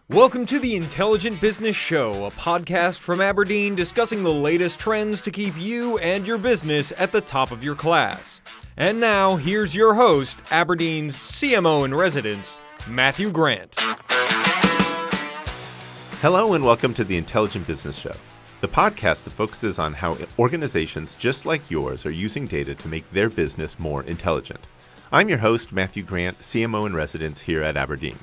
Welcome to the Intelligent Business Show, a podcast from Aberdeen discussing the latest trends to keep you and your business at the top of your class. And now, here's your host, Aberdeen's CMO in residence, Matthew Grant. Hello and welcome to the Intelligent Business Show, the podcast that focuses on how organizations just like yours are using data to make their business more intelligent. I'm your host, Matthew Grant, CMO in residence here at Aberdeen.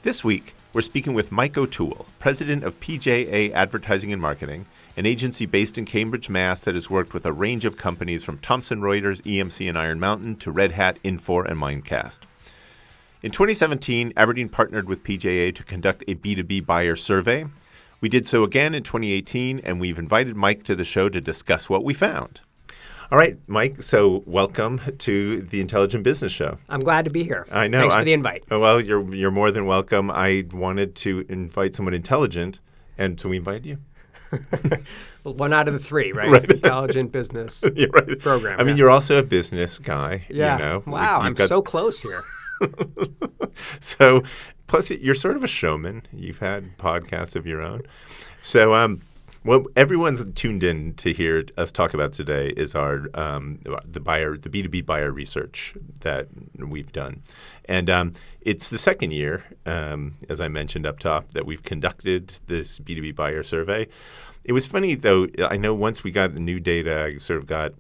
This week, we're speaking with Mike O'Toole, president of PJA Advertising and Marketing, an agency based in Cambridge, Mass. That has worked with a range of companies from Thomson Reuters, EMC, and Iron Mountain to Red Hat, Infor, and Mimecast. In 2017, Aberdeen partnered with PJA to conduct a B2B buyer survey. We did so again in 2018, and we've invited Mike to the show to discuss what we found. All right, Mike, so welcome to the Intelligent Business Show. I'm glad to be here. I know. Thanks for the invite. Well, you're more than welcome. I wanted to invite someone intelligent, and so we invited you. Well, one out of the three, right? Right. Intelligent business right. program. I mean, you're also a business guy. Yeah. You know? Wow, I'm so close here. So, plus you're sort of a showman. You've had podcasts of your own. So, what everyone's tuned in to hear us talk about today is our the B2B buyer research that we've done, and it's the second year, as I mentioned up top, that we've conducted this B2B buyer survey. It was funny though. I know once we got the new data, I sort of got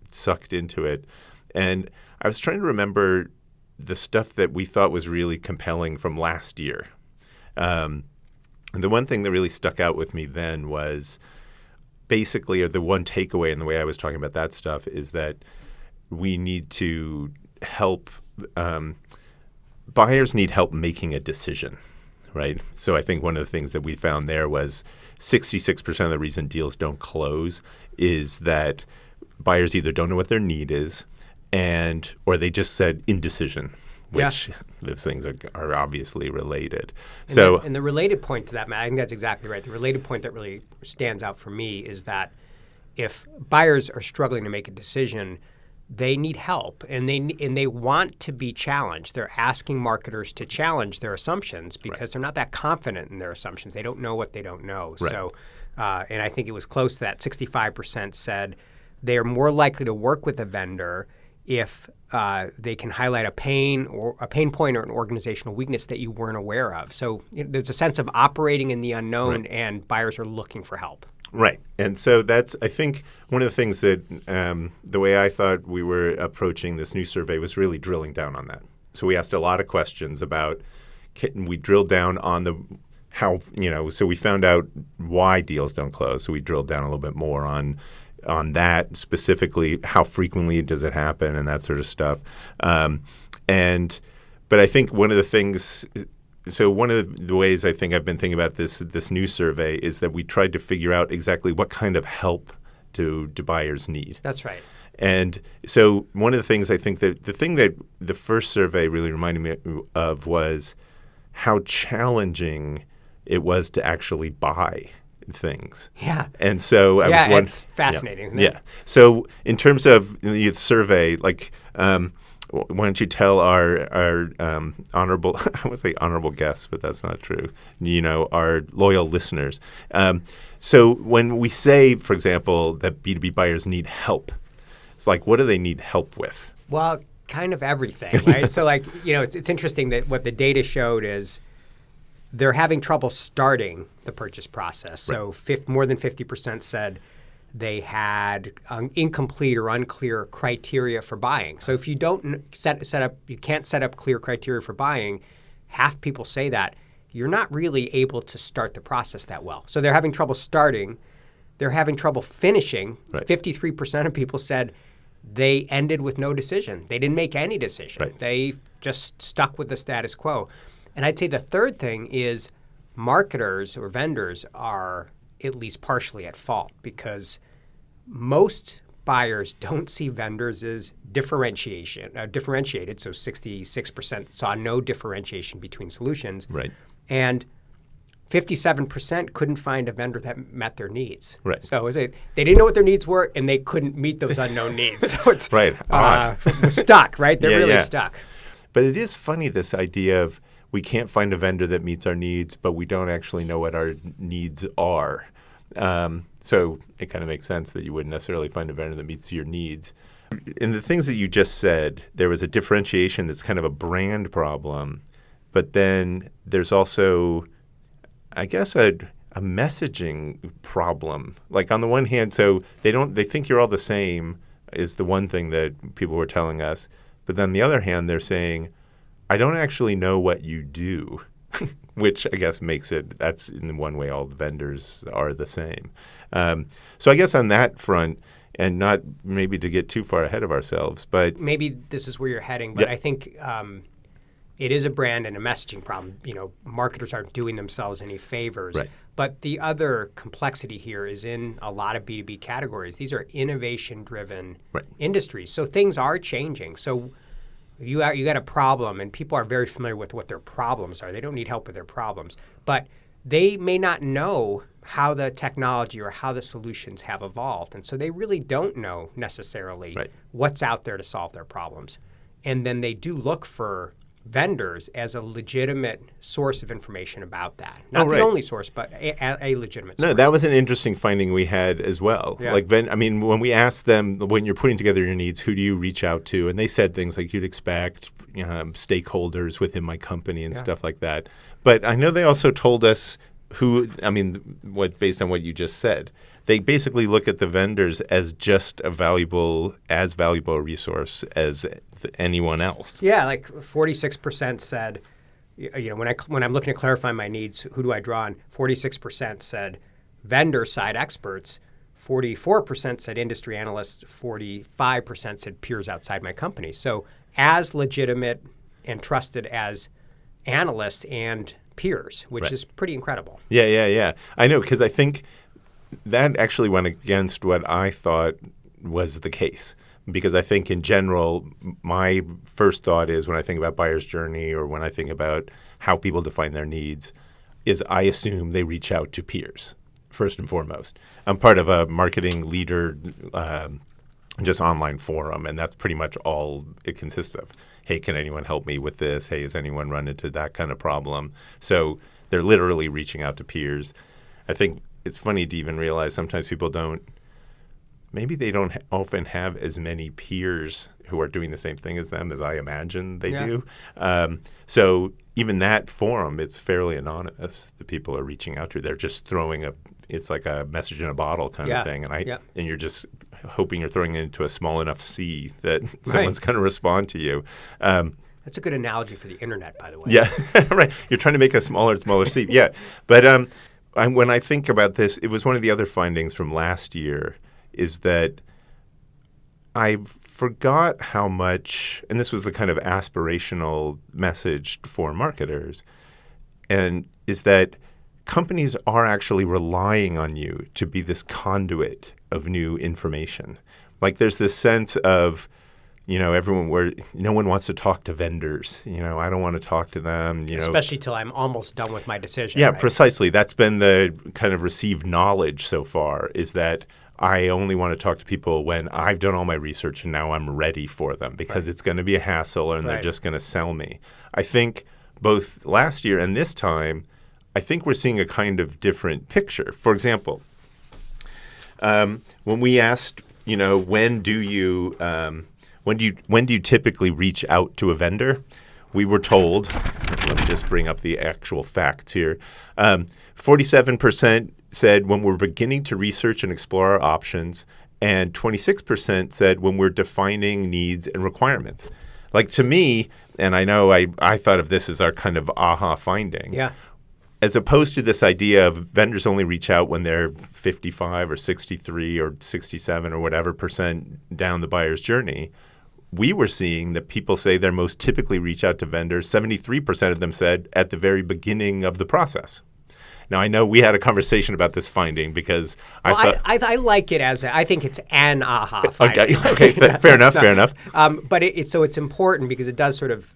sucked into it, and I was trying to remember the stuff that we thought was really compelling from last year. And the one thing that really stuck out with me then was basically, or the one takeaway in the way I was talking about that stuff is that we need to help, buyers need help making a decision, right? So I think one of the things that we found there was 66% of the reason deals don't close is that buyers either don't know what their need is or they just said indecision. Which those things are obviously related. And the related point to that, Matt, I think that's exactly right. The related point that really stands out for me is that if buyers are struggling to make a decision, they need help and they want to be challenged. They're asking marketers to challenge their assumptions because they're not that confident in their assumptions. They don't know what they don't know. Right. So, and I think it was close to that. 65% said they are more likely to work with a vendor if they can highlight a pain point or an organizational weakness that you weren't aware of. So there's a sense of operating in the unknown, and buyers are looking for help. Right. And so that's, I think, one of the things that the way I thought we were approaching this new survey was really drilling down on that. So we asked a lot of questions about, we drilled down on so we found out why deals don't close. So we drilled down a little bit more on that specifically, how frequently does it happen and that sort of stuff. But I think one of the things, so one of the ways I think I've been thinking about this new survey is that we tried to figure out exactly what kind of help do buyers need. That's right. And so one of the things I think that the thing that the first survey really reminded me of was how challenging it was to actually buy things. Yeah. And so it's fascinating. Isn't it? Yeah. So in terms of the survey, why don't you tell our honorable, I would say honorable guests, but that's not true, our loyal listeners. So when we say, for example, that B2B buyers need help, it's like, what do they need help with? Well, kind of everything, right? So it's interesting that what the data showed is they're having trouble starting the purchase process. So more than 50% said they had incomplete or unclear criteria for buying. So if you don't you can't set up clear criteria for buying, half people say that, you're not really able to start the process that well. So they're having trouble starting. They're having trouble finishing. Right. 53% of people said they ended with no decision. They didn't make any decision. Right. They just stuck with the status quo. And I'd say the third thing is marketers or vendors are at least partially at fault because most buyers don't see vendors as differentiated. So 66% saw no differentiation between solutions. Right. And 57% couldn't find a vendor that met their needs. Right. So they didn't know what their needs were, and they couldn't meet those unknown needs. So it's right. Stuck, right? They're really stuck. But it is funny, this idea of we can't find a vendor that meets our needs, but we don't actually know what our needs are. So it kind of makes sense that you wouldn't necessarily find a vendor that meets your needs. In the things that you just said, there was a differentiation that's kind of a brand problem, but then there's also, I guess, a messaging problem. Like on the one hand, so they think you're all the same is the one thing that people were telling us. But then on the other hand, they're saying, I don't actually know what you do, which I guess makes it, that's in one way all the vendors are the same. So I guess on that front, and not maybe to get too far ahead of ourselves, but maybe this is where you're heading, but I think it is a brand and a messaging problem. Marketers aren't doing themselves any favors. Right. But the other complexity here is in a lot of B2B categories. These are innovation-driven industries, so things are changing. So you got a problem, and people are very familiar with what their problems are. They don't need help with their problems, but they may not know how the technology or how the solutions have evolved, and so they really don't know necessarily what's out there to solve their problems. And then they do look for vendors as a legitimate source of information about that. Not the only source, but a legitimate source. No, that was an interesting finding we had as well. Yeah. When we asked them, when you're putting together your needs, who do you reach out to? And they said things like you'd expect stakeholders within my company and stuff like that. But I know they also told us based on what you just said, they basically look at the vendors as just as valuable a resource as anyone else. Yeah, like 46% said, when I'm looking to clarify my needs, who do I draw on? 46% said vendor side experts, 44% said industry analysts, 45% said peers outside my company. So as legitimate and trusted as analysts and peers, which is pretty incredible. Yeah. I know, because I think that actually went against what I thought was the case. Because I think in general, my first thought is when I think about buyer's journey or when I think about how people define their needs, is I assume they reach out to peers, first and foremost. I'm part of a marketing leader, just online forum, and that's pretty much all it consists of. Hey, can anyone help me with this? Hey, has anyone run into that kind of problem? So they're literally reaching out to peers. I think it's funny to even realize sometimes people don't often have as many peers who are doing the same thing as them as I imagine they do. So even that forum, it's fairly anonymous. The people are reaching out to. They're just throwing it's like a message in a bottle kind of thing. And you're just hoping you're throwing it into a small enough sea that someone's going to respond to you. That's a good analogy for the internet, by the way. Yeah, right. You're trying to make a smaller sea. Yeah. But when I think about this, it was one of the other findings from last year is that I forgot how much, and this was the kind of aspirational message for marketers, and is that companies are actually relying on you to be this conduit of new information. Like there's this sense of, everyone where no one wants to talk to vendors. I don't want to talk to them. Especially till I'm almost done with my decision. Yeah, precisely. That's been the kind of received knowledge so far, is that I only want to talk to people when I've done all my research and now I'm ready for them, because it's going to be a hassle and they're just going to sell me. I think both last year and this time, I think we're seeing a kind of different picture. For example, when we asked, when do you typically reach out to a vendor, we were told, let me just bring up the actual facts here, 47% said when we're beginning to research and explore our options, and 26% said when we're defining needs and requirements. Like to me, and I know I thought of this as our kind of aha finding. Yeah. As opposed to this idea of vendors only reach out when they're 55 or 63 or 67 or whatever % down the buyer's journey, we were seeing that people say they most typically reach out to vendors. 73% of them said at the very beginning of the process. Now, I know we had a conversation about this finding because I thought... I like it as I think it's an aha finding. Okay, fair enough. But it's important because it does sort of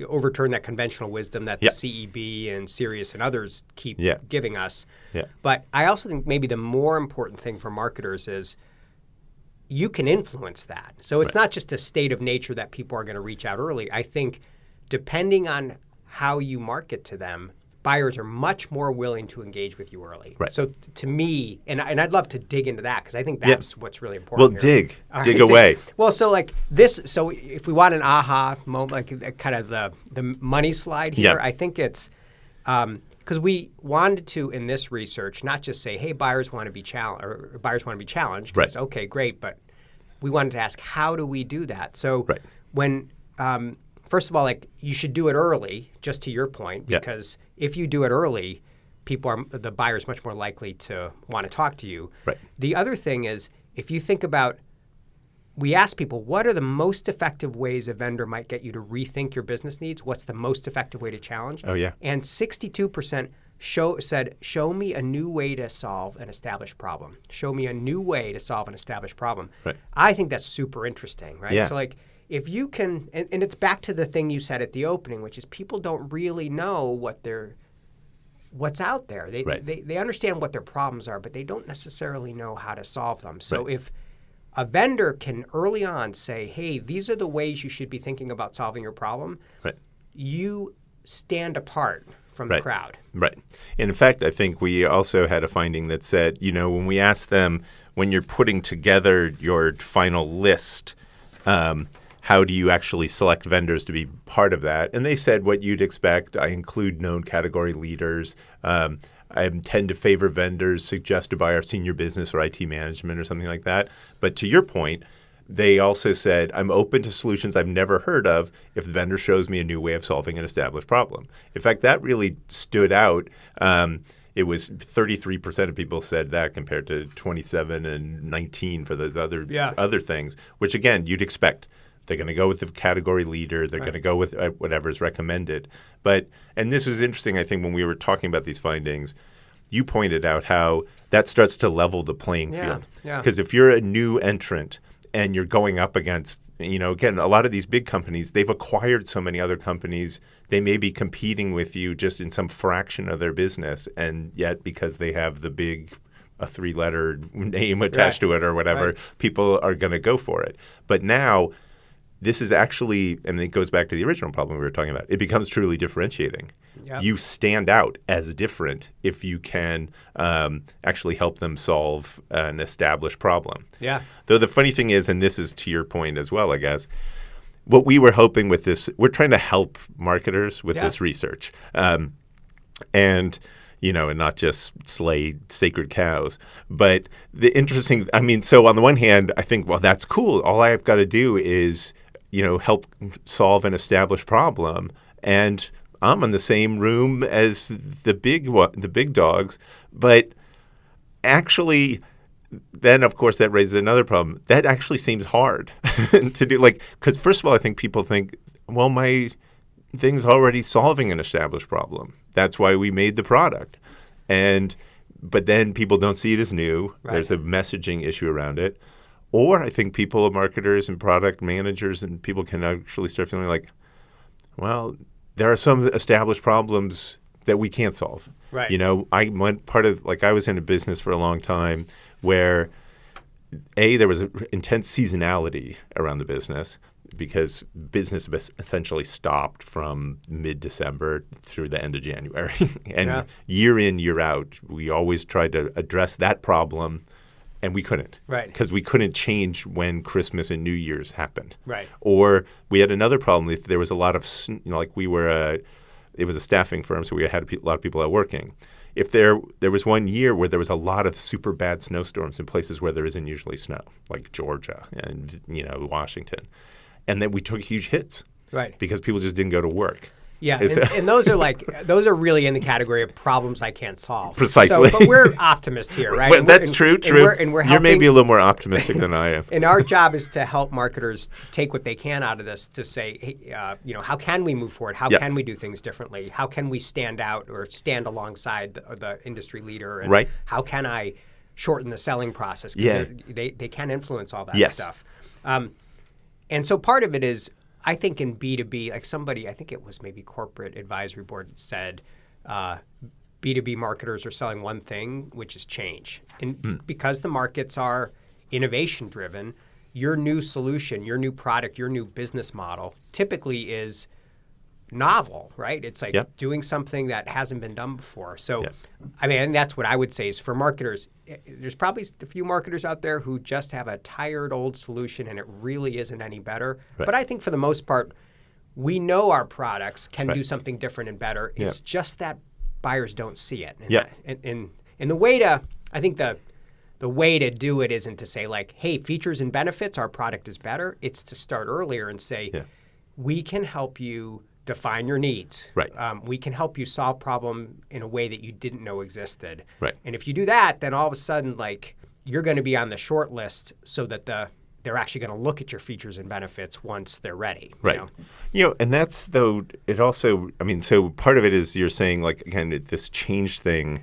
overturn that conventional wisdom that the CEB and Sirius and others keep giving us. Yeah. But I also think maybe the more important thing for marketers is you can influence that. So it's not just a state of nature that people are going to reach out early. I think depending on how you market to them, buyers are much more willing to engage with you early. Right. So to me, and I'd love to dig into that because I think that's what's really important. Well, here. dig away. Well, so like this, so if we want an aha moment, like kind of the money slide here, I think it's because we wanted to in this research not just say, hey, buyers want to be challenged, or buyers want to be challenged. Right. Okay, great, but we wanted to ask, how do we do that? So when first of all, like you should do it early, just to your point, because if you do it early, the buyer's much more likely to want to talk to you. Right. The other thing is, if you think about, we ask people, what are the most effective ways a vendor might get you to rethink your business needs? What's the most effective way to challenge? Oh, yeah. And 62% said, show me a new way to solve an established problem. Show me a new way to solve an established problem. Right. I think that's super interesting, right? Yeah. So like, if you can, and it's back to the thing you said at the opening, which is people don't really know what's out there. They understand what their problems are, but they don't necessarily know how to solve them. So if a vendor can early on say, hey, these are the ways you should be thinking about solving your problem, you stand apart from the crowd. Right. And in fact, I think we also had a finding that said, when we asked them, when you're putting together your final list, how do you actually select vendors to be part of that? And they said what you'd expect. I include known category leaders. I tend to favor vendors suggested by our senior business or IT management or something like that. But to your point, they also said, I'm open to solutions I've never heard of if the vendor shows me a new way of solving an established problem. In fact, that really stood out. It was 33% of people said that compared to 27 and 19 for those other things, which, again, you'd expect. They're going to go with the category leader. They're going to go with whatever is recommended. And this was interesting, I think, when we were talking about these findings, you pointed out how that starts to level the playing field. Because if you're a new entrant and you're going up against, again, a lot of these big companies, they've acquired so many other companies. They may be competing with you just in some fraction of their business. And yet, because they have the big a 3-letter name attached to it or whatever, people are going to go for it. But now, this is actually, and it goes back to the original problem we were talking about, it becomes truly differentiating. You stand out as different if you can actually help them solve an established problem. Though the funny thing is, and this is to your point as well, I guess, what we were hoping with this, we're trying to help marketers with this research. And not just slay sacred cows. But the interesting, so on the one hand, I think, well, that's cool. All I've got to do is help solve an established problem, and I'm in the same room as the big dogs. But actually, then of course that raises another problem. That actually seems hard to do, because first of all, I think people think, well, my thing's already solving an established problem. That's why we made the product, but then people don't see it as new. There's a messaging issue around it. Or I think people, marketers and product managers and people can actually start feeling like, well, there are some established problems that we can't solve. I was in a business for a long time where, there was intense seasonality around the business because business essentially stopped from mid-December through the end of January. And year in, year out, we always tried to address that problem. And we couldn't, because we couldn't change when Christmas and New Year's happened. Or we had another problem if there was a lot of, it was a staffing firm, so we had a lot of people out working. If there was one year where there was a lot of super bad snowstorms in places where there isn't usually snow, like Georgia and Washington, and then we took huge hits, because people just didn't go to work. And those are really in the category of problems I can't solve. Precisely. But we're optimists here, right? Well, that's true. And we're helping, you're maybe a little more optimistic than I am. And our job is to help marketers take what they can out of this to say, hey, how can we move forward? How can we do things differently? How can we stand out or stand alongside the industry leader? And how can I shorten the selling process? Because they can influence all that stuff. And so part of it is, I think in B2B, like somebody, I think it was maybe Corporate Advisory Board said, B2B marketers are selling one thing, which is change. And because the markets are innovation driven, your new solution, your new product, your new business model typically is novel, right? It's like Yep. doing something that hasn't been done before. So, Yep. I mean, and that's what I would say is for marketers, there's probably a few marketers out there who just have a tired old solution and it really isn't any better. Right. But I think for the most part, we know our products can Right. do something different and better. Yep. It's just that buyers don't see it. And Yep. and the way to, I think the way to do it isn't to say like, hey, features and benefits, our product is better. It's to start earlier and say, Yeah. we can help you define your needs. Right. We can help you solve problem in a way that you didn't know existed. Right. And if you do that, then all of a sudden, like, you're going to be on the short list so that they're actually going to look at your features and benefits once they're ready. Right. And that's, though, it also, I mean, so part of it is you're saying, like, again, this change thing,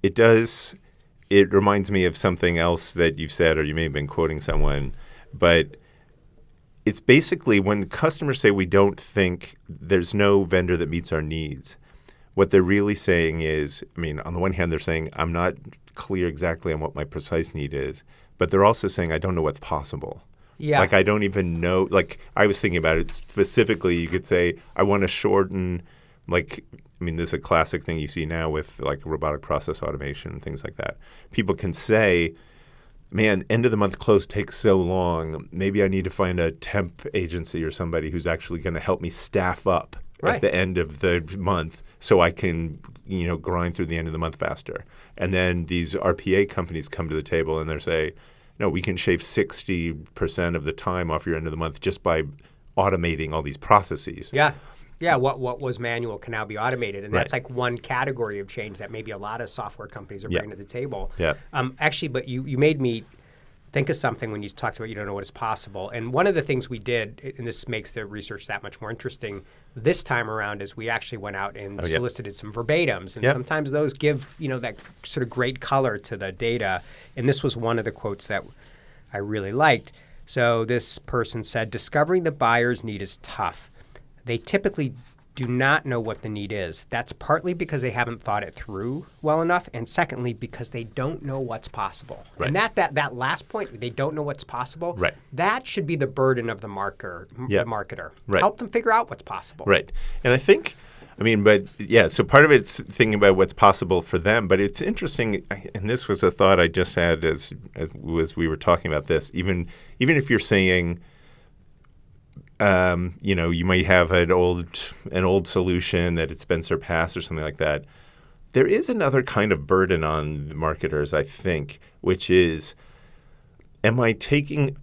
it reminds me of something else that you've said, or you may have been quoting someone, but it's basically when customers say we don't think there's no vendor that meets our needs, what they're really saying is, I mean, on the one hand, they're saying, I'm not clear exactly on what my precise need is, but they're also saying, I don't know what's possible. Yeah. Like, I don't even know. Like, I was thinking about it specifically. You could say, I want to shorten, like, I mean, this is a classic thing you see now with, like, robotic process automation and things like that. People can say, man, end of the month close takes so long. Maybe I need to find a temp agency or somebody who's actually going to help me staff up Right. at the end of the month so I can, grind through the end of the month faster. And then these RPA companies come to the table and they say, no, we can shave 60% of the time off your end of the month just by automating all these processes. Yeah. Yeah, what was manual can now be automated. And Right. that's like one category of change that maybe a lot of software companies are Yeah. bringing to the table. Yeah. Actually, but you made me think of something when you talked about you don't know what is possible. And one of the things we did, and this makes the research that much more interesting this time around, is we actually went out and solicited some verbatims. And sometimes those give, that sort of great color to the data. And this was one of the quotes that I really liked. So this person said, discovering the buyer's need is tough. They typically do not know what the need is. That's partly because they haven't thought it through well enough, and secondly, because they don't know what's possible. Right. And that last point, they don't know what's possible, Right. that should be the burden of the marketer. Right. Help them figure out what's possible. Right. And I think, so part of it's thinking about what's possible for them, but it's interesting, and this was a thought I just had as we were talking about this, even if you're saying, you might have an old solution that it's been surpassed or something like that. There is another kind of burden on the marketers, I think, which is, am I taking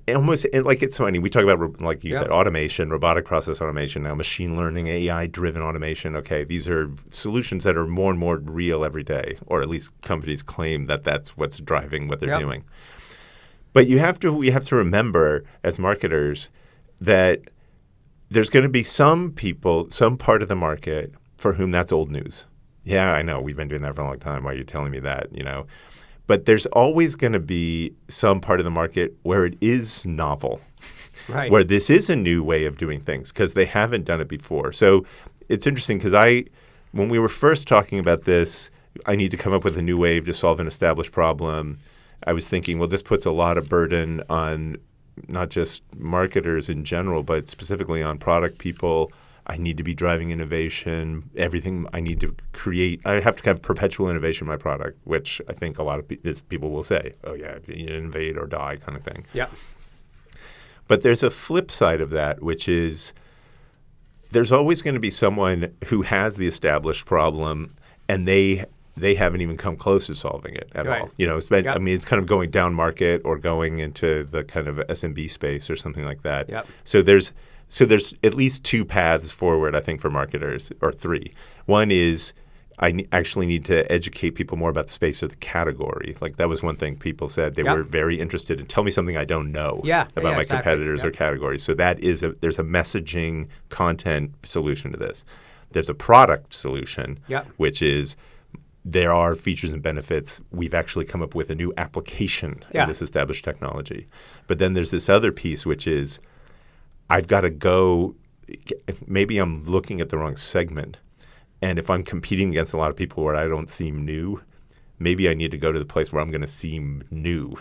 almost like it's funny. We talk about, like you said, automation, robotic process automation, now machine learning, AI-driven automation. Okay, these are solutions that are more and more real every day, or at least companies claim that that's what's driving what they're doing. But we have to remember as marketers that there's going to be some people, some part of the market for whom that's old news. Yeah, I know. We've been doing that for a long time. Why are you telling me that? But there's always going to be some part of the market where it is novel, Right. where this is a new way of doing things because they haven't done it before. So it's interesting because when we were first talking about this, I need to come up with a new way to solve an established problem. I was thinking, well, this puts a lot of burden on not just marketers in general, but specifically on product people. I need to be driving innovation. Everything I need to create, I have to have perpetual innovation in my product, which I think a lot of people will say, oh yeah, innovate or die kind of thing. Yeah. But there's a flip side of that, which is there's always going to be someone who has the established problem and they haven't even come close to solving it at all. It's kind of going down market or going into the kind of SMB space or something like that. Yep. So there's at least two paths forward, I think, for marketers, or three. One is I actually need to educate people more about the space or the category. Like that was one thing people said. They were very interested in tell me something I don't know about my competitors or categories. So there's a messaging content solution to this. There's a product solution, which is there are features and benefits. We've actually come up with a new application of this established technology. But then there's this other piece, which is I've got to go – maybe I'm looking at the wrong segment. And if I'm competing against a lot of people where I don't seem new, maybe I need to go to the place where I'm going to seem new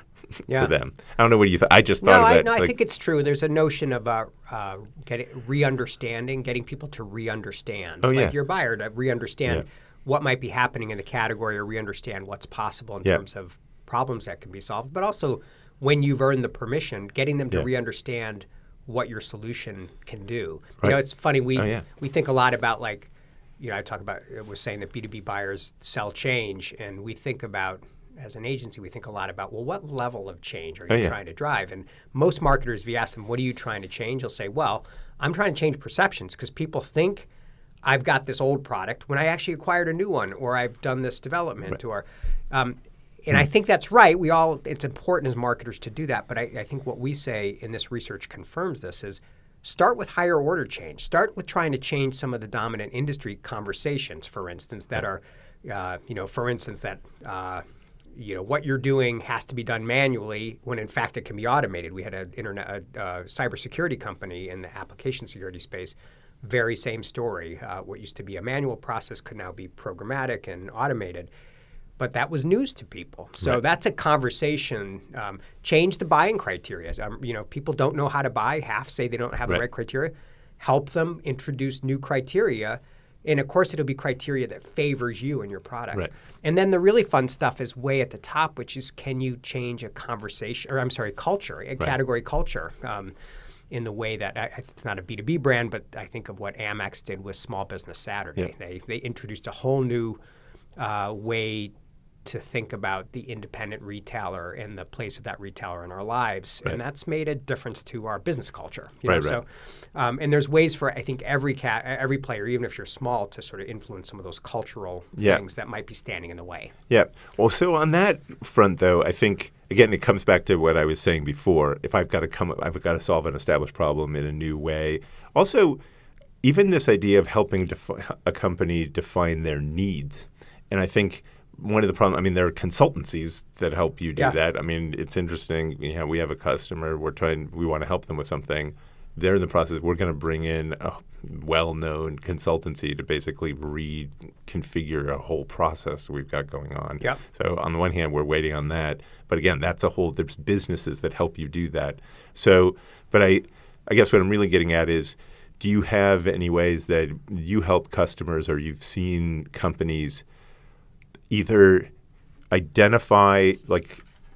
Yeah. for them. I don't know what you thought. I just thought of it. I think it's true. There's a notion of re-understanding, getting people to re-understand. Oh, yeah. Like your buyer to re-understand Yeah. what might be happening in the category or re-understand what's possible in terms of problems that can be solved. But also, when you've earned the permission, getting them to re-understand what your solution can do. Right. It's funny. We Oh, think a lot about I was saying that B2B buyers sell change, and we think about, as an agency, we think a lot about, well, what level of change are you trying to drive? And most marketers, if you ask them, what are you trying to change? They'll say, well, I'm trying to change perceptions because people think I've got this old product when I actually acquired a new one, or I've done this development, or and I think that's right. It's important as marketers to do that. But I think what we say in this research confirms this is start with higher order change. Start with trying to change some of the dominant industry conversations, for instance, that are, what you're doing has to be done manually when in fact it can be automated. We had a cybersecurity company in the application security space. Very same story. What used to be a manual process could now be programmatic and automated. But that was news to people. So that's a conversation. Change the buying criteria. People don't know how to buy. Half say they don't have the right criteria. Help them introduce new criteria. And of course, it'll be criteria that favors you and your product. Right. And then the really fun stuff is way at the top, which is, can you change a culture, a category culture, in the way that it's not a B2B brand, but I think of what Amex did with Small Business Saturday. Yeah. They introduced a whole new way to think about the independent retailer and the place of that retailer in our lives. Right. And that's made a difference to our business culture. So, and there's ways for, I think, every player, even if you're small, to sort of influence some of those cultural things that might be standing in the way. Yeah. Well, so on that front, though, I think, again, it comes back to what I was saying before. If I've got to solve an established problem in a new way. Also, even this idea of helping a company define their needs. And I think one of the problems, there are consultancies that help you do that. It's interesting. We have a customer. We want to help them with something. They're in the process. We're going to bring in a well-known consultancy to basically reconfigure a whole process we've got going on. Yep. So on the one hand, we're waiting on that. But again, there's businesses that help you do that. So, but I guess what I'm really getting at is, do you have any ways that you help customers, or you've seen companies either identify,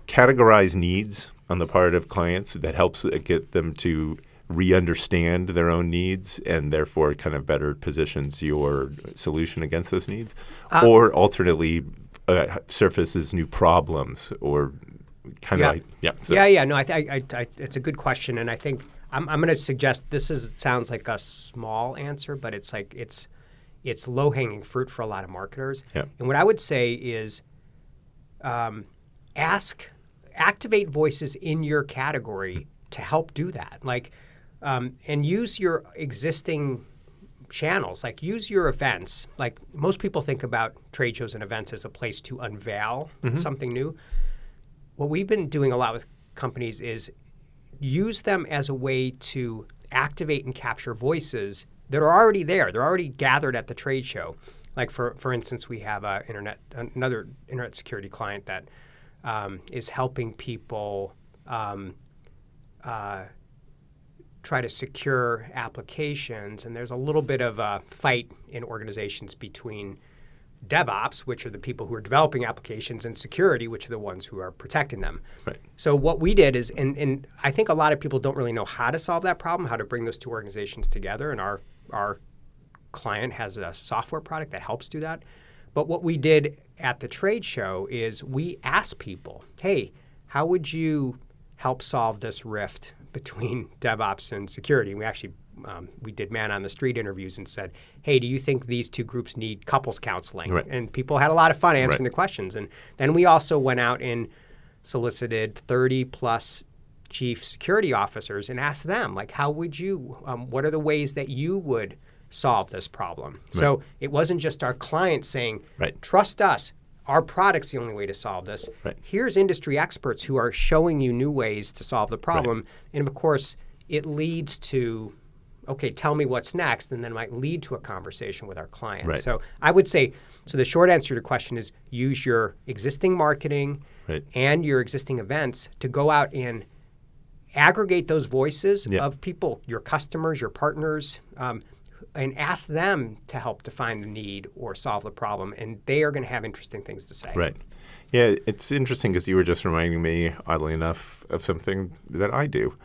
categorize needs on the part of clients that helps get them to re-understand their own needs and therefore kind of better positions your solution against those needs? Or alternately, surfaces new problems, or kind of it's a good question. And I think I'm going to suggest sounds like a small answer, but it's low-hanging fruit for a lot of marketers. Yeah. And what I would say is activate voices in your category to help do that. And use your existing channels. Use your events. Most people think about trade shows and events as a place to unveil something new. What we've been doing a lot with companies is use them as a way to activate and capture voices that are already there. They're already gathered at the trade show. For instance, we have another internet security client that is helping people try to secure applications. And there's a little bit of a fight in organizations between DevOps, which are the people who are developing applications, and security, which are the ones who are protecting them. Right. So what we did is, and I think a lot of people don't really know how to solve that problem, how to bring those two organizations together. And our client has a software product that helps do that. But what we did at the trade show is we asked people, hey, how would you help solve this rift between DevOps and security? And we actually we did man on the street interviews and said, hey, do you think these two groups need couples counseling? Right. And people had a lot of fun answering the questions. And then we also went out and solicited 30 plus chief security officers and asked them, how would you, what are the ways that you would solve this problem? Right. So it wasn't just our client saying, trust us, our product's the only way to solve this. Right. Here's industry experts who are showing you new ways to solve the problem. Right. And of course, it leads to okay, tell me what's next, and then it might lead to a conversation with our client. Right. So I would say, so the short answer to the question is use your existing marketing Right. and your existing events to go out and aggregate those voices Yeah. of people, your customers, your partners, and ask them to help define the need or solve the problem. And they are going to have interesting things to say. Right. Yeah, it's interesting because you were just reminding me, oddly enough, of something that I do.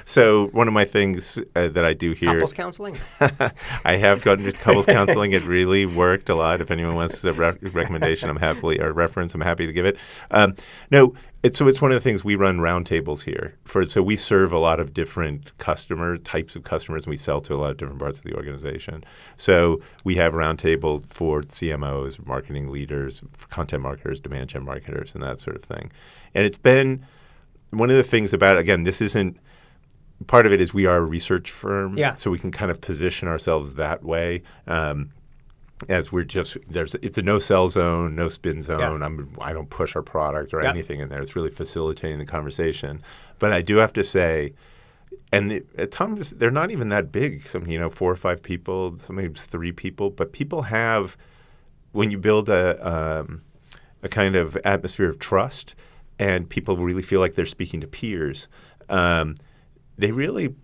So one of my things that I do here— Couples counseling? I have gone to couples counseling. It really worked a lot. If anyone wants a recommendation, I'm happy to give it. No, it's one of the things we run roundtables here. So we serve a lot of different types of customers, and we sell to a lot of different parts of the organization. So we have roundtables for CMOs, marketing leaders, content marketers, demand gen marketers, and that sort of thing. And it's been one of the things about, again, this isn't— part of it is we are a research firm, so we can kind of position ourselves that way. As we're just— it's a no-sell zone, no spin zone. I don't push our product or anything in there. It's really facilitating the conversation. But I do have to say, and at times they're not even that big. Some 4 or 5 people, sometimes 3 people. But people have— when you build a kind of atmosphere of trust, and people really feel like they're speaking to peers, they really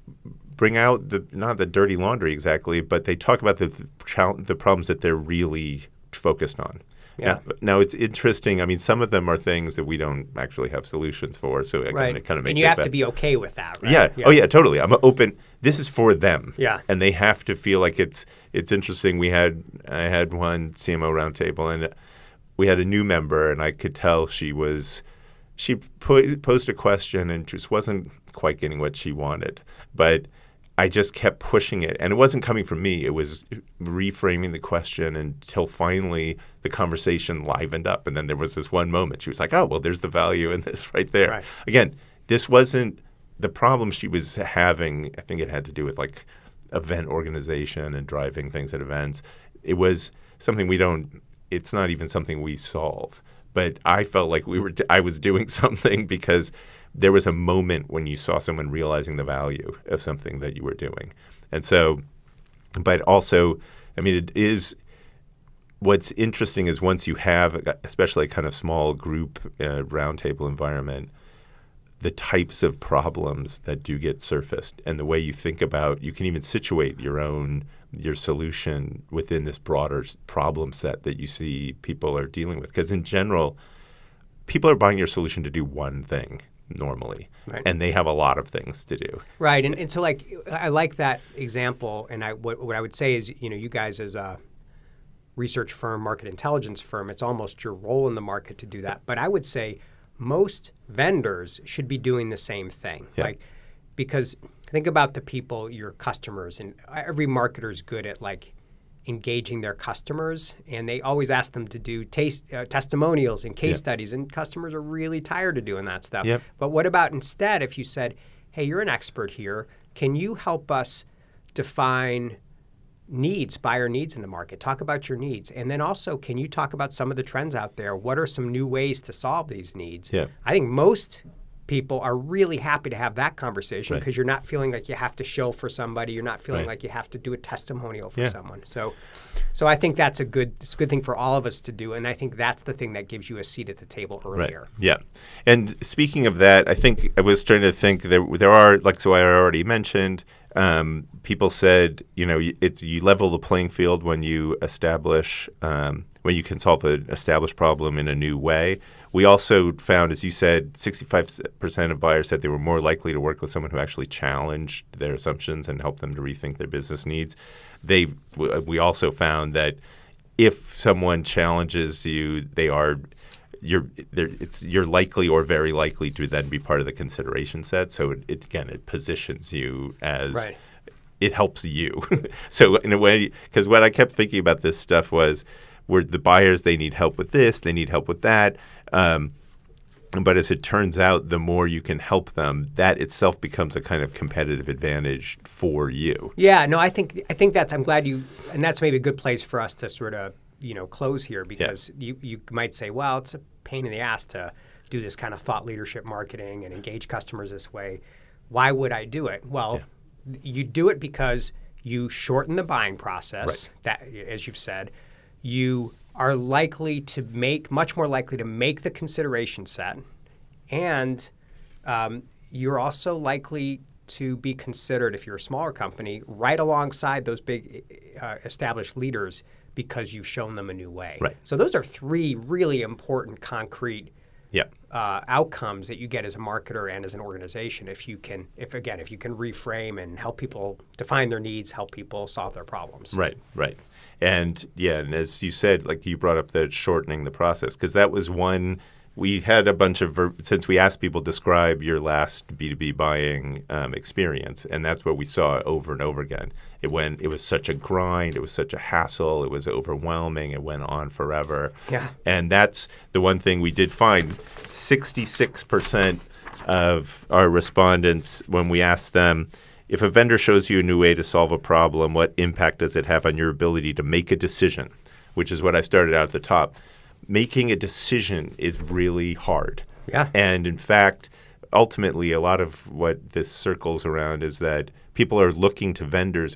bring out not the dirty laundry exactly, but they talk about the problems that they're really focused on. Yeah. Now it's interesting. I mean, some of them are things that we don't actually have solutions for. So it kind of makes— and you have to be okay with that, right? Yeah. Oh, yeah, totally. I'm open. This is for them. Yeah. And they have to feel like it's interesting. I had one CMO roundtable, and we had a new member, and I could tell she posed a question and just wasn't quite getting what she wanted. But I just kept pushing it. And it wasn't coming from me. It was reframing the question until finally the conversation livened up. And then there was this one moment. She was like, oh, well, there's the value in this right there. Right. Again, this wasn't the problem she was having. I think it had to do with like event organization and driving things at events. It was something it's not even something we solve. But I felt like I was doing something because there was a moment when you saw someone realizing the value of something that you were doing. And so, but also, I mean, it is— what's interesting is once you have, especially a kind of small group roundtable environment, the types of problems that do get surfaced and the way you think about— you can even situate your solution within this broader problem set that you see people are dealing with. Because in general, people are buying your solution to do one thing normally, and they have a lot of things to do. Right, and so like I like that example, and what I would say is, you guys as a research firm, market intelligence firm, it's almost your role in the market to do that. But I would say most vendors should be doing the same thing. Yeah. Like, because think about the people, your customers, and every marketer is good at like engaging their customers, and they always ask them to do testimonials and case studies, and customers are really tired of doing that stuff. Yep. But what about instead if you said, hey, you're an expert here, can you help us define buyer needs in the market? Talk about your needs. And then also, can you talk about some of the trends out there? What are some new ways to solve these needs? Yeah. I think most people are really happy to have that conversation because you're not feeling like you have to shill for somebody. You're not feeling like you have to do a testimonial for someone. So I think it's a good thing for all of us to do. And I think that's the thing that gives you a seat at the table earlier. Right. Yeah. And speaking of that, I think I was trying to think there are, like, so I already mentioned, people said, you level the playing field when you establish, when you can solve an established problem in a new way. We also found, as you said, 65% of buyers said they were more likely to work with someone who actually challenged their assumptions and helped them to rethink their business needs. We also found that if someone challenges you, you're likely or very likely to then be part of the consideration set. So it positions you as it helps you. So in a way, because what I kept thinking about this stuff was, where the buyers, they need help with this, they need help with that. But as it turns out, the more you can help them, that itself becomes a kind of competitive advantage for you. Yeah, no, I think that's— I'm glad and that's maybe a good place for us to sort of close here, because you might say, well, it's a pain in the ass to do this kind of thought leadership marketing and engage customers this way. Why would I do it? Well, You do it because you shorten the buying process. Right. That, as you've said, you are much more likely to make the consideration set, and you're also likely to be considered, if you're a smaller company, right alongside those big established leaders because you've shown them a new way. Right. So those are three really important, concrete outcomes that you get as a marketer and as an organization if you can reframe and help people define their needs, help people solve their problems. Right. And as you said, like you brought up the shortening the process, because that was one. We had a bunch of, since we asked people describe your last B2B buying experience, and that's what we saw over and over again. It was such a grind, it was such a hassle, it was overwhelming, it went on forever. Yeah. And that's the one thing we did find. 66% of our respondents, when we asked them, if a vendor shows you a new way to solve a problem, what impact does it have on your ability to make a decision? Which is what I started out at the top. Making a decision is really hard. Yeah. And in fact, ultimately, a lot of what this circles around is that people are looking to vendors.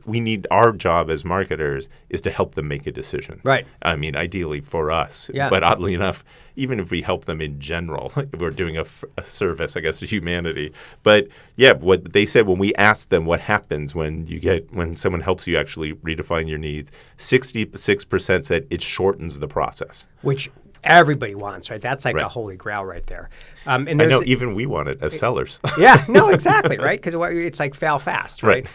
Our job as marketers is to help them make a decision. Right. I mean, ideally for us. Yeah. But oddly enough, even if we help them in general, we're doing a service, I guess, to humanity. But yeah, what they said when we asked them what happens when someone helps you actually redefine your needs, 66% said it shortens the process. Which everybody wants, right? That's like Right. the holy grail right there. I know even we want it as sellers. Yeah, no, exactly, right? Because it's like fail fast, right?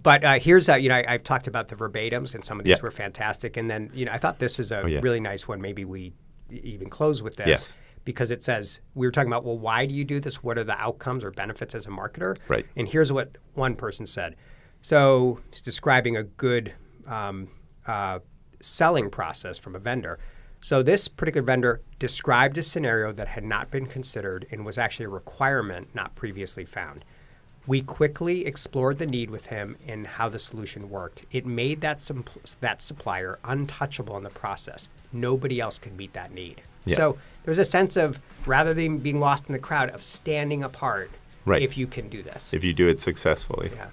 But here's I've talked about the verbatims, and some of these were fantastic. And then I thought this is a really nice one. Maybe we even close with this because it says, we were talking about, well, why do you do this? What are the outcomes or benefits as a marketer? Right. And here's what one person said. So he's describing a good selling process from a vendor. So this particular vendor described a scenario that had not been considered and was actually a requirement not previously found. We quickly explored the need with him and how the solution worked. It made that supplier untouchable in the process. Nobody else could meet that need. Yeah. So there's a sense of, rather than being lost in the crowd, of standing apart if you can do this. If you do it successfully. Yeah.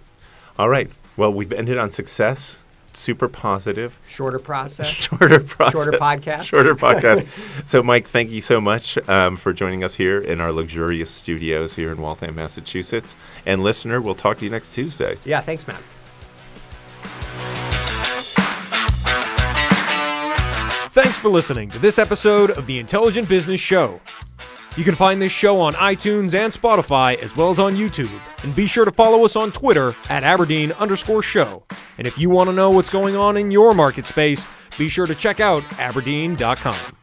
All right. Well, we've ended on success. Super positive. Shorter process. Shorter podcast. Shorter podcast. So, Mike, thank you so much for joining us here in our luxurious studios here in Waltham, Massachusetts. And listener, we'll talk to you next Tuesday. Yeah, thanks, Matt. Thanks for listening to this episode of the Intelligent Business Show. You can find this show on iTunes and Spotify, as well as on YouTube. And be sure to follow us on Twitter at Aberdeen_show. And if you want to know what's going on in your market space, be sure to check out Aberdeen.com.